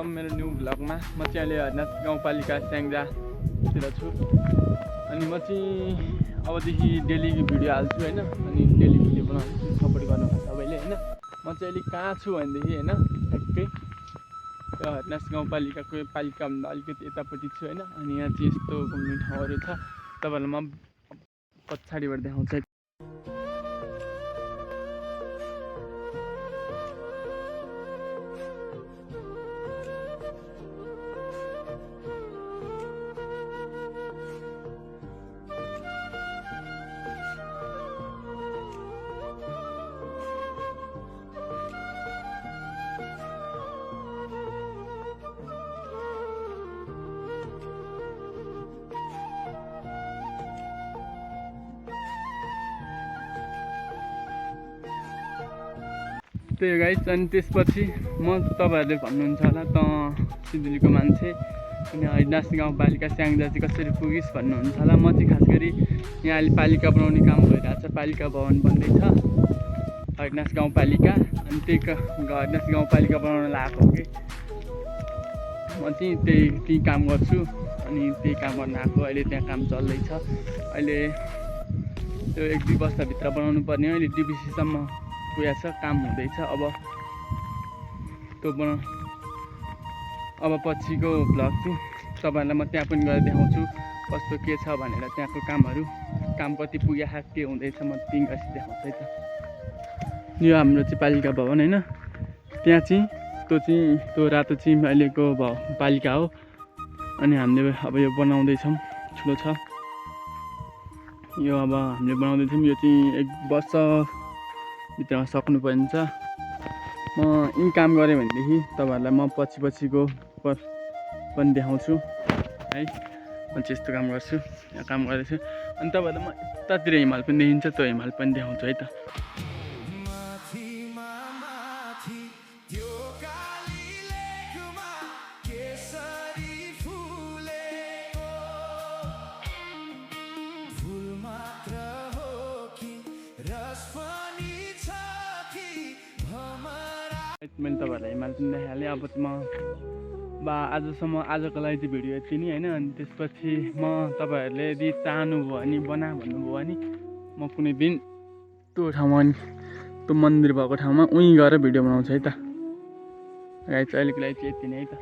Welcome मेरो new भ्लगमा। म चाहिँ अहिले हरिनाथ गाउँपालिका स्याङ्जातिर छु अनि म चाहिँ अबदेखि डेली भिडियो हाल्छु हैन। अनि डेली भिडियो बनाउँछु, सपोर्ट गर्नुहोस् सबैले हैन। म चाहिँ अहिले कहाँ छु भनेदेखि हैन ठ्याक्कै त्यो हरिनाथ गाउँपालिकाको पालिकाभन्दा अलिकति यतापट्टि छु हैन। अनि यहाँ चाहिँ यस्तो घुम्ने ठाउँहरू छ, तपाईँहरूलाई म पछाडिबाट देखाउँछु। त्यही गाइस, अनि त्यसपछि म तपाईँहरूले भन्नुहुन्छ होला त सिन्धुलीको मान्छे अनि हरिनाथ गाउँपालिका स्याङ्जा चाहिँ कसरी पुगिस् भन्नुहुन्छ होला। म चाहिँ खास गरी यहाँ अहिले पालिका बनाउने काम भइरहेछ, पालिका भवन बन्दैछ हरिनाथ गाउँपालिका। अनि त्यही हरिनाथ गाउँपालिका बनाउन लागेको हो कि म चाहिँ त्यही काम गर्छु अनि त्यही काम गर्न आएको। अहिले त्यहाँ काम चल्दैछ, अहिले त्यो 1-2 वर्षभित्र बनाउनु पर्ने हो। अहिले डिबिसीसम्म पुगेको छ, काम हुँदैछ। अब पछिको भ्लग चाहिँ तपाईँहरूलाई म त्यहाँ पनि गएर देखाउँछु कस्तो के छ भनेर, त्यहाँको काम कति पुगेको के हुँदैछ म त्यहीँ गएर देखाउँछु है त। यो हाम्रो चाहिँ पालिका भवन हैन, त्यहाँ चाहिँ त्यो रातो चाहिँ अहिलेको पालिका हो। अनि हामीले अब यो बनाउँदैछौँ, ठुलो छ यो। अब हामीले बनाउँदैछौँ, यो चाहिँ 1 वर्षभित्रमा सक्नुपर्ने छ। म यी काम गरेँ भनेदेखि तपाईँहरूलाई म पछिको पनि देखाउँछु है। म चाहिँ यस्तो काम गर्छु, यहाँ काम गर्दैछु। अनि तपाईँहरूलाई म यतातिर हिमाल पनि देखिन्छ, त्यो हिमाल पनि देखाउँछु है त। मैले तपाईँहरूलाई हिमाल पनि देखाइहालेँ। अब आजको लागि चाहिँ भिडियो यति नै होइन। अनि त्यसपछि म तपाईँहरूले यदि चाहनुभयो भने भन्नुभयो भने म कुनै दिन त्यो ठाउँमा त्यो मन्दिर भएको ठाउँमा उहीँ गएर भिडियो बनाउँछु है त। गाइस, अहिलेको लागि चाहिँ यति नै है त।